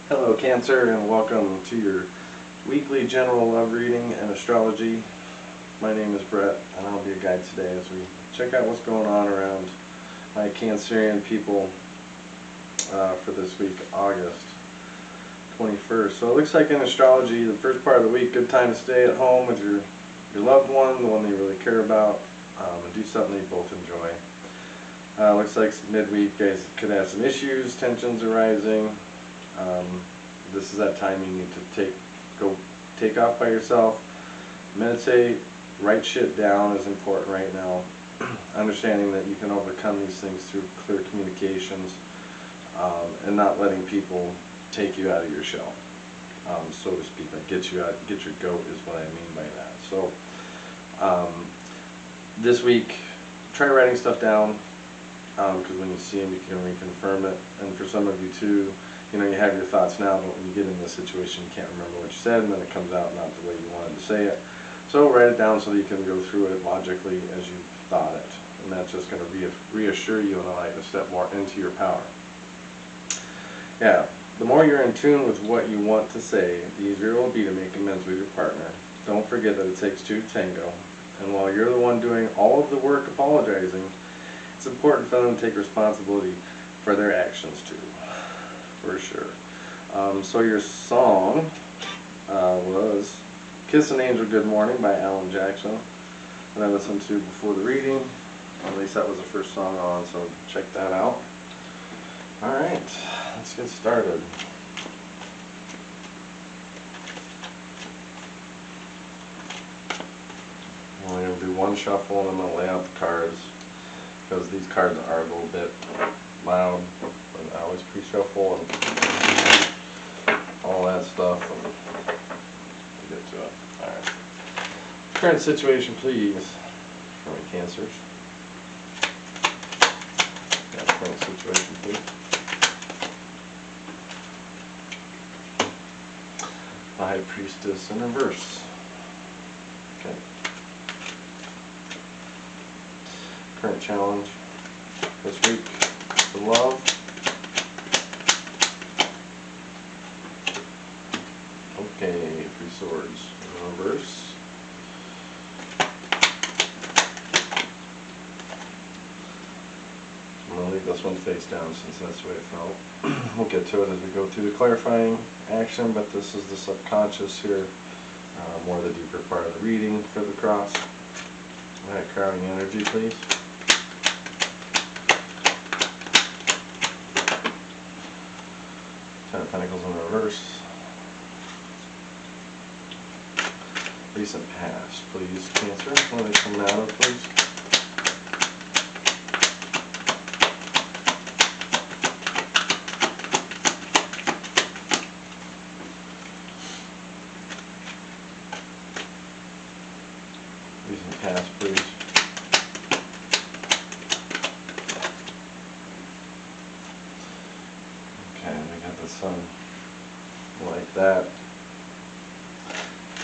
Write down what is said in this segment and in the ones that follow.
Hello Cancer, and welcome to your weekly general love reading and astrology. My name is Brett, and I'll be a guide today as we check out what's going on around my Cancerian people for this week, August 21st. So it looks like in astrology, the first part of the week, good time to stay at home with your loved one, the one that you really care about, and do something you both enjoy. Looks like midweek, guys could have some issues, tensions arising. This is that time you need to take off by yourself, meditate, write shit down is important right now. Understanding that you can overcome these things through clear communications, and not letting people take you out of your shell, so to speak. Like get your goat is what I mean by that. So this week, try writing stuff down, because when you see them, you can reconfirm it. And for some of you too, you have your thoughts now, but when you get in this situation, you can't remember what you said, and then it comes out not the way you wanted to say it. So write it down so that you can go through it logically as you thought it, and that's just going to reassure you and allow you to step more into your power. Yeah, the more you're in tune with what you want to say, the easier it will be to make amends with your partner. Don't forget that it takes two to tango, and while you're the one doing all of the work apologizing, it's important for them to take responsibility for their actions too. For sure. So your song was Kiss an Angel Good Morning by Alan Jackson, that I listened to before the reading. At least that was the first song on, so check that out. Alright, let's get started. I'm going to do one shuffle and I'm going to lay out the cards, because these cards are a little bit loud, but I always pre-shuffle and all that stuff and get to it. Alright. Current situation, please, for my Cancers. Yeah, current situation, please. The High Priestess in reverse. Okay. Current challenge this week. The love. Okay, Three Swords in reverse. I'm going to leave this one face down since that's the way it felt. We'll get to it as we go through the clarifying action, but this is the subconscious here, more the deeper part of the reading for the cross. Alright, crowding energy, please. Ten of Pentacles in reverse. Recent past, please, Cancer. What are they coming out of, please? Recent past, please. Okay, we got the Sun like that.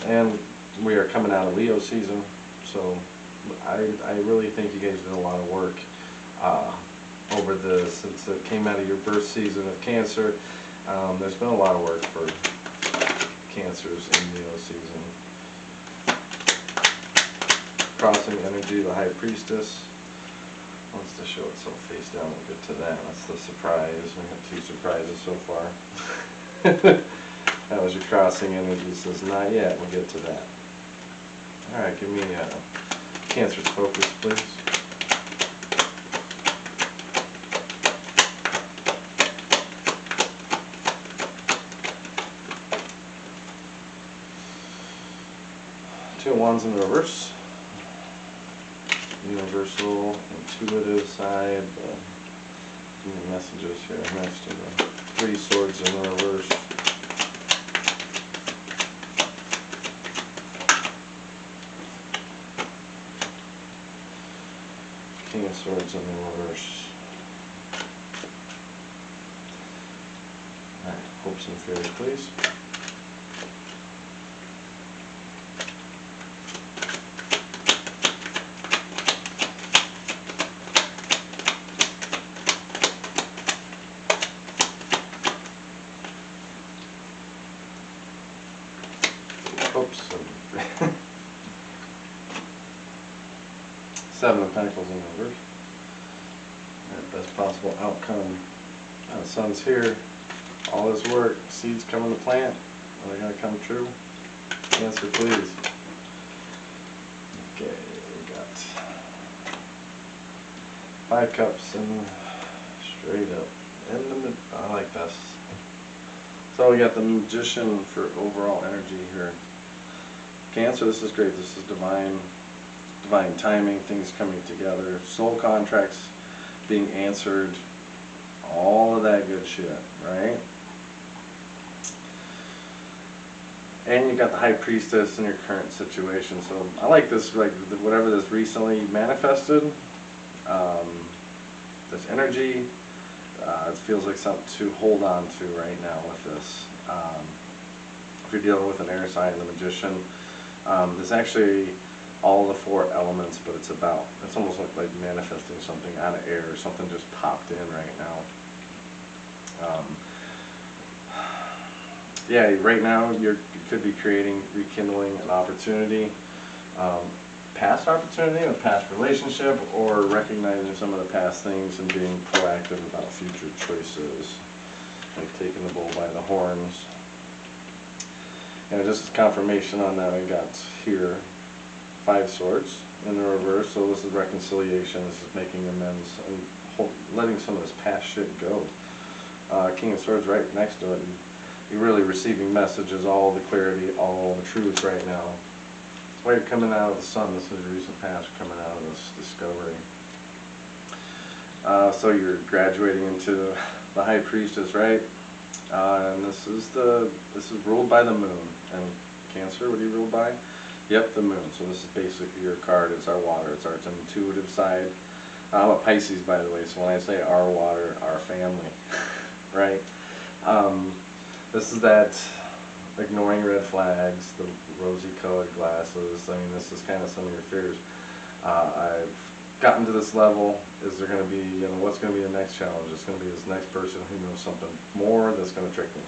And we are coming out of Leo season, so I really think you guys did a lot of work over since it came out of your birth season of Cancer. There's been a lot of work for Cancers in Leo season. Crossing energy, the High Priestess wants to show itself face down. We'll get to that. That's the surprise. We got two surprises so far. That was your crossing energy. Says not yet. We'll get to that. Alright, give me Cancer's focus, please. Two of Wands in reverse. Universal, intuitive side. Give me messages here next to the Three Swords in reverse. King of Swords in the reverse. Alright, hopes and fears, please. Oops. Seven of Pentacles in reverse. Best possible outcome. The sun's here. All this work, seeds come in the plant. Are they going to come true? Cancer, please. Okay, we got 5 cups and straight up. I like this. So we got the Magician for overall energy here. Cancer, this is great. This is divine timing, things coming together, soul contracts being answered, all of that good shit, right? And you got the High Priestess in your current situation. So I like this, like whatever this recently manifested, this energy, it feels like something to hold on to right now with this. If you're dealing with an air sign, the Magician, there's actually all the 4 elements, but it's almost like manifesting something out of air, something just popped in right now. Yeah, right now you could be rekindling an opportunity, past opportunity, a past relationship, or recognizing some of the past things and being proactive about future choices, like taking the bull by the horns. And just as confirmation on that, I got here 5 swords in the reverse, so this is reconciliation, this is making amends, and letting some of this past shit go. King of Swords right next to it. You're really receiving messages, all the clarity, all the truth right now. That's why you're coming out of the sun. This is your recent past, coming out of this discovery. So you're graduating into the High Priestess, right? And this is ruled by the moon. And Cancer, what are you ruled by? Yep, the moon. So this is basically your card. It's our water. It's our intuitive side. I'm a Pisces, by the way, so when I say our water, our family, right? This is that ignoring red flags, the rosy-colored glasses. I mean, this is kind of some of your fears. I've gotten to this level. Is there going to be, what's going to be the next challenge? It's going to be this next person who knows something more that's going to trick me.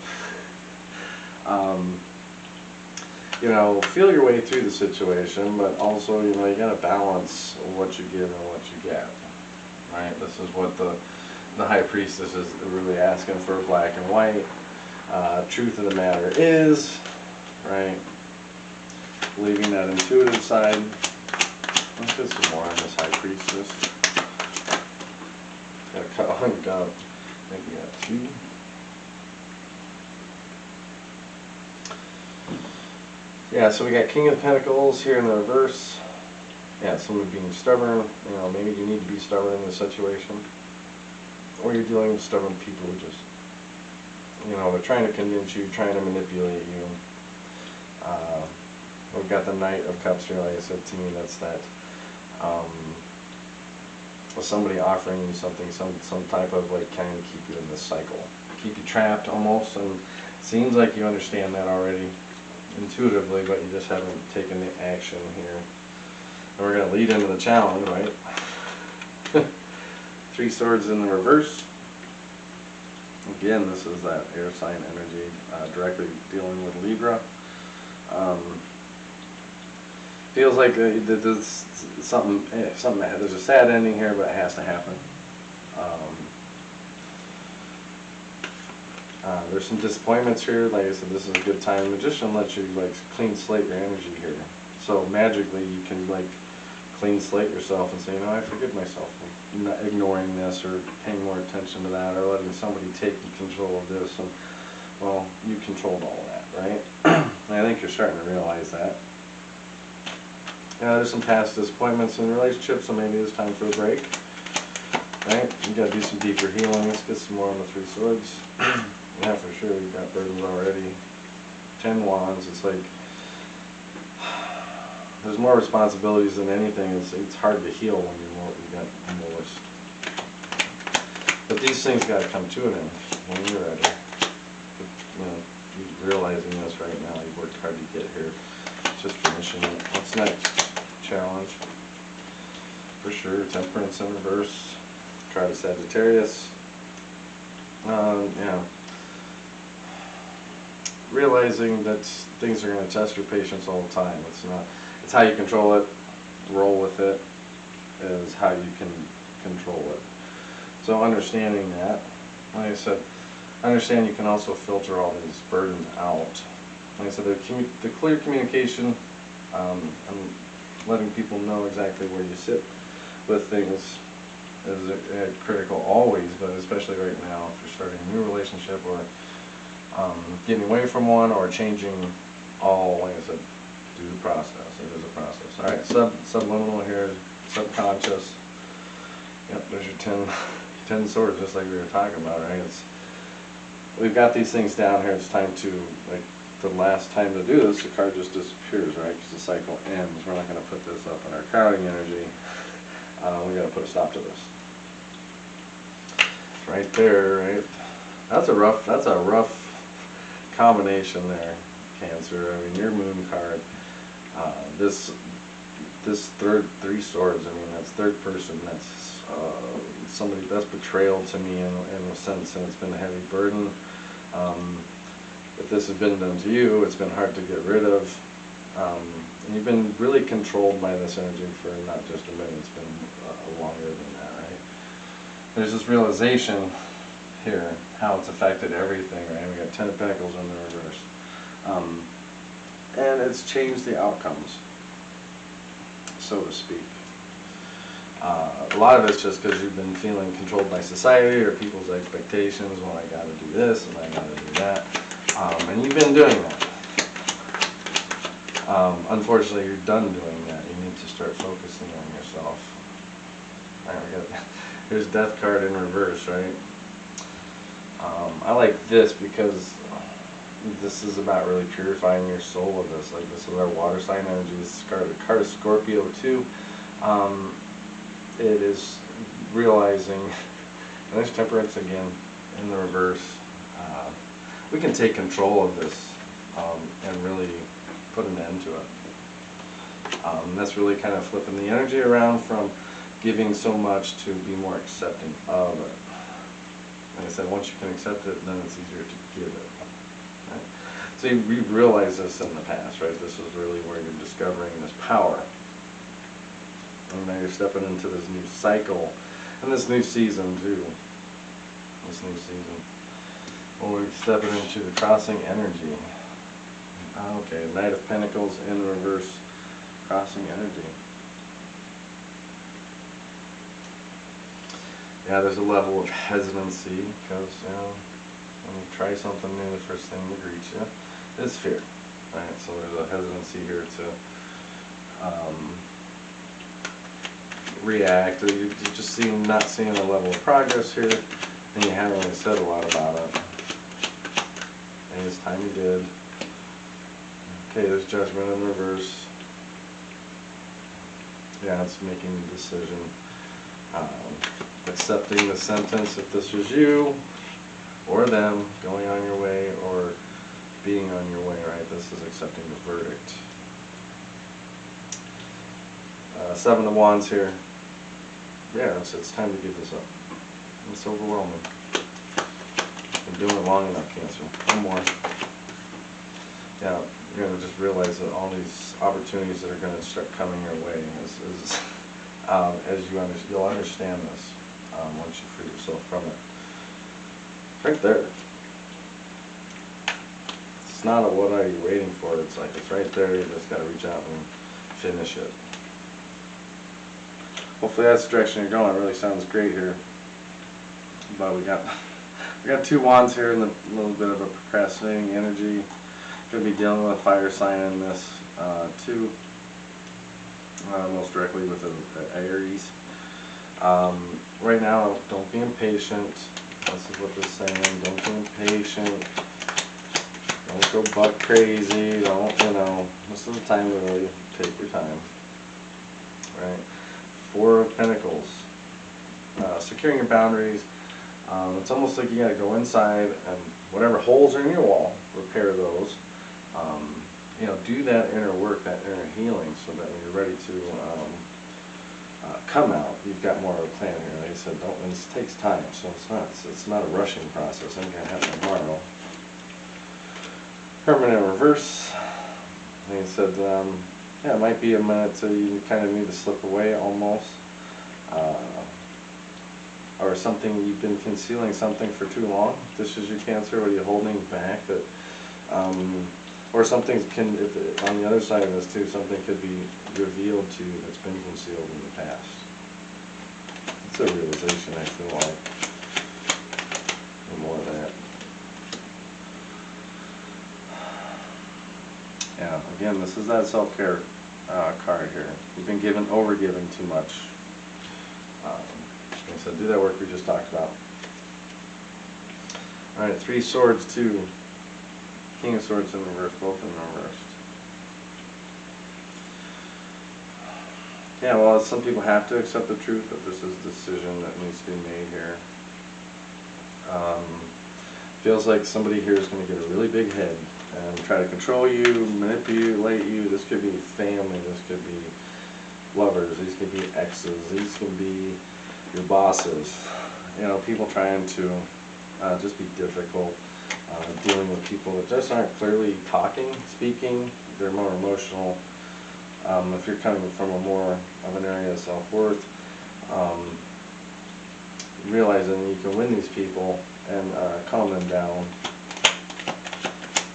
Feel your way through the situation, but also, you got to balance what you give and what you get. Right? This is what the High Priestess is really asking for, black and white. Truth of the matter is, right, leaving that intuitive side. Let's get some more on this High Priestess. Got I think we got 2. Yeah, so we got King of Pentacles here in the reverse. Yeah, someone being stubborn. Maybe you need to be stubborn in this situation. Or you're dealing with stubborn people who just, they're trying to convince you, trying to manipulate you. We've got the Knight of Cups here, like I said, to me, that's that. Somebody offering you something, some type of kind of keep you in this cycle. Keep you trapped almost, and it seems like you understand that already intuitively, but you just haven't taken the action here. And we're going to lead into the challenge, right? 3 swords in the reverse. Again, this is that air sign energy, directly dealing with Libra. Feels like there's something. There's a sad ending here, but it has to happen. There's some disappointments here. Like I said, this is a good time. Magician lets you clean slate your energy here. So magically, you can clean slate yourself and say, I forgive myself. I'm not ignoring this or paying more attention to that or letting somebody take control of this. And, well, you controlled all of that, right? And I think you're starting to realize that. There's some past disappointments in relationships, so maybe it's time for a break. Right? You gotta do some deeper healing. Let's get some more on the 3 swords. Yeah, for sure. You've got burdens already. 10 wands. It's like there's more responsibilities than anything. It's hard to heal when you've got the list. But these things gotta come to an end when you're ready. You're realizing this right now. You've worked hard to get here. It's just finishing it. What's next? Challenge. For sure. Temperance in reverse. Card of Sagittarius. Yeah. realizing that things are going to test your patience all the time. It's how you control it, roll with it, is how you can control it. So understanding that, like I said, understand you can also filter all these burdens out. Like I said, the clear communication, and letting people know exactly where you sit with things is critical always, but especially right now if you're starting a new relationship or getting away from one or changing all, like I said, do the process. It is a process. All right, subliminal here, subconscious. Yep, there's your 10 swords, just like we were talking about, right? We've got these things down here. It's time to, like, the last time to do this, the card just disappears, right? Because the cycle ends. We're not going to put this up in our crowding energy. We got to put a stop to this. Right there, right? That's a rough combination there, Cancer. I mean, your moon card. This three swords. I mean, that's third person. That's somebody, that's betrayal to me in a sense, and it's been a heavy burden. If this has been done to you, it's been hard to get rid of. And you've been really controlled by this energy for not just a minute, it's been longer than that, right? There's this realization here, how it's affected everything, right? We got 10 of Pentacles in the reverse. And it's changed the outcomes, so to speak. A lot of it's just because you've been feeling controlled by society or people's expectations. Well, I gotta do this and I gotta do that. And you've been doing that. Unfortunately, you're done doing that. You need to start focusing on yourself. Alright, here's Death card in reverse, right? I like this because this is about really purifying your soul with this. Like, this is our water sign energy. This is the card of Scorpio too. It is realizing, and there's Temperance again in the reverse. We can take control of this and really put an end to it. That's really kind of flipping the energy around from giving so much to be more accepting of it. Like I said, once you can accept it, then it's easier to give it. Right? So you've realized this in the past, right? This is really where you're discovering this power. And now you're stepping into this new cycle and this new season too. This new season. Well, we're stepping into the crossing energy. Okay, Knight of Pentacles in reverse, crossing energy. Yeah, there's a level of hesitancy because, you know, when you try something new, the first thing that greets you is fear. Right? So there's a hesitancy here to react, or you just not seeing a level of progress here, and you haven't really said a lot about it. And it's time you did. Okay, there's Judgment in reverse. Yeah, it's making the decision. Accepting the sentence if this was you or them, going on your way or being on your way, right? This is accepting the verdict. Seven of Wands here. Yeah, it's time to give this up. It's overwhelming. Been doing it long enough, Cancer. One more. Yeah, you're going to just realize that all these opportunities that are going to start coming your way as you'll understand this once you free yourself from it. Right there. It's not a what are you waiting for, it's like it's right there, you just got to reach out and finish it. Hopefully that's the direction you're going. It really sounds great here. But we got two wands here and a little bit of a procrastinating energy. Going to be dealing with a fire sign in this too. Most directly with an Aries. Right now, don't be impatient. This is what this is saying. Don't be impatient. Don't go buck crazy. Don't, this is the time to really take your time. Right? Four of Pentacles. Securing your boundaries. It's almost like you got to go inside and whatever holes are in your wall, repair those. Do that inner work, that inner healing, so that when you're ready to come out, you've got more of a plan here. Like I said, this takes time, so it's not a rushing process. It ain't gonna happen tomorrow. Hermit in reverse. Like I said, yeah, it might be a minute so you kind of need to slip away almost. Or something, you've been concealing something for too long. This is your Cancer. What are you holding back? That, or something can, on the other side of this too, something could be revealed to you that's been concealed in the past. It's a realization, I feel like. And more of that. Yeah, again, this is that self-care card here. You've been over-giving too much. Like I said, do that work we just talked about. Alright, 3 Swords, 2. King of Swords in reverse, both in reverse. Yeah, well, some people have to accept the truth, but this is a decision that needs to be made here. Feels like somebody here is going to get a really big head and try to control you, manipulate you. This could be family, this could be lovers, these could be exes, these could be your bosses. You know, people trying to just be difficult, dealing with people that just aren't clearly speaking. They're more emotional. If you're coming from a more of an area of self-worth, realizing you can win these people and calm them down.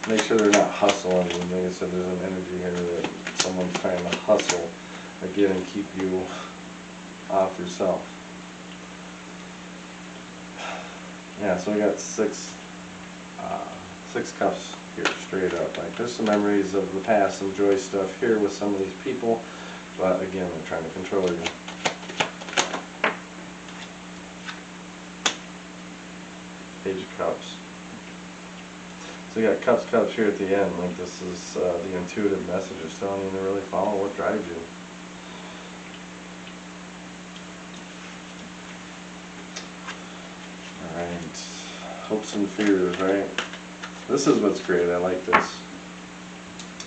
Make sure they're not hustling. Like I said, there's an energy here that someone's trying to hustle again and keep you off yourself. Yeah, so we got six cups here, straight up. Like, there's some memories of the past, some joy stuff here with some of these people, but again, they're trying to control you. Page of Cups. So you got cups here at the end. Like, this is the intuitive messages telling you to really follow what drives you. Alright. Hopes and fears, right? This is what's great. I like this.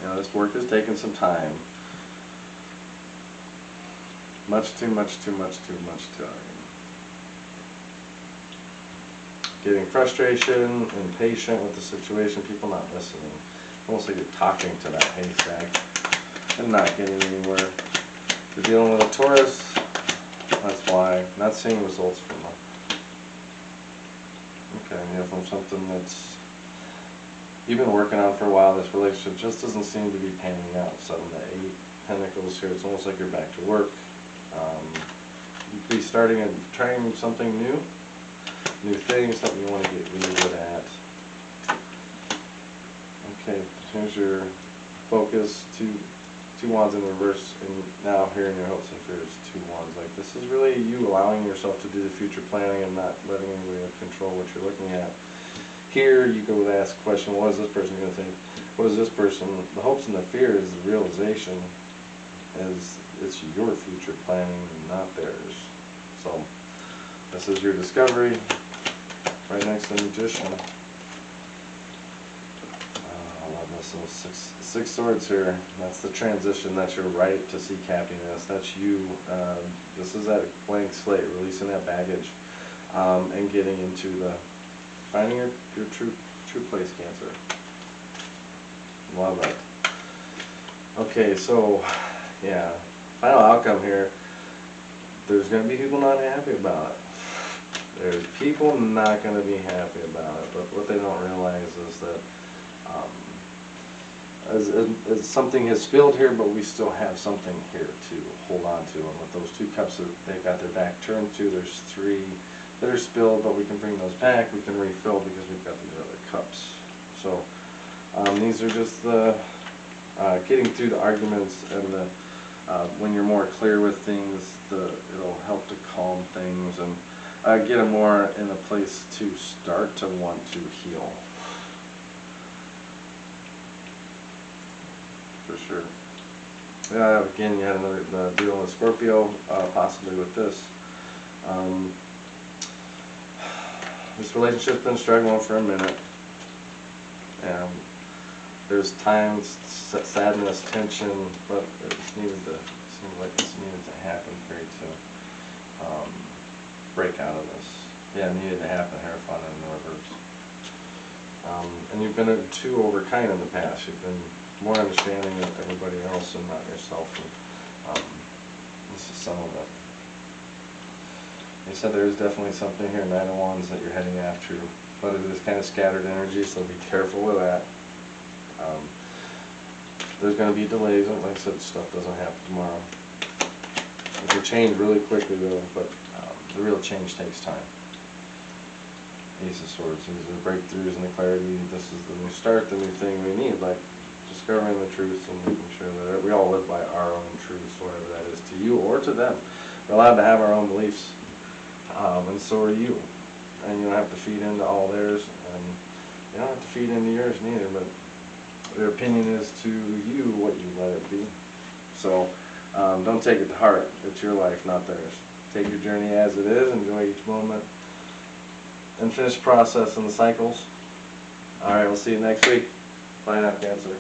You know, this work has taken some time. Too much time. Getting frustration, impatient with the situation, people not listening. Almost like you're talking to that haystack and not getting anywhere. You're dealing with a Taurus, that's why. Not seeing results from them. Okay, yeah, from something that's you've been working on for a while, this relationship just doesn't seem to be panning out. 7 to 8 Pentacles here, it's almost like you're back to work. You could be starting and trying something new things, something you want to get really good at. Okay, here's your focus, two wands in reverse, and now here in your hopes and fears, 2 wands. Like, this is really you allowing yourself to do the future planning and not letting anybody control what you're looking at. Here you go to ask the question, what is this person going to think? What is this person? The hopes and the fear is the realization is it's your future planning, not theirs. So this is your discovery. Right next to the Magician. I love this little six swords here. That's the transition. That's your right to seek happiness. That's you. This is that blank slate, releasing that baggage, and getting into the finding your true place, Cancer. Love it. Okay, so yeah, final outcome here. There's going to be people not happy about it. There's people not going to be happy about it, but what they don't realize is that as something has spilled here, but we still have something here to hold on to. And with those 2 cups that they've got their back turned to, there's 3 that are spilled, but we can bring those back, we can refill because we've got these other cups. So these are just the getting through the arguments, and the when you're more clear with things, it'll help to calm things and get them more in a place to start to want to heal. For sure. Yeah, again, you had another deal with Scorpio, possibly with this. This relationship's been struggling for a minute. And there's times, sadness, tension, but it seems like this needed to happen for you to break out of this. Yeah, it needed to happen here, fun in the reverse. And you've been too overkind in the past. You've been more understanding of everybody else and not yourself. And, this is some of it. You said there is definitely something here, Nine of Wands, that you're heading after, but it is kind of scattered energy, so be careful with that. There's going to be delays, and like I said, stuff doesn't happen tomorrow. It can change really quickly though, but the real change takes time. Ace of Swords, these are breakthroughs and the clarity. This is the new start, the new thing we need, like discovering the truth and making sure that we all live by our own truths, whatever that is to you or to them. We're allowed to have our own beliefs, and so are you. And you don't have to feed into all theirs, and you don't have to feed into yours neither, but their opinion is to you what you let it be. So don't take it to heart. It's your life, not theirs. Take your journey as it is, enjoy each moment, and finish processing the cycles. Alright, we'll see you next week. Bye now, Cancer.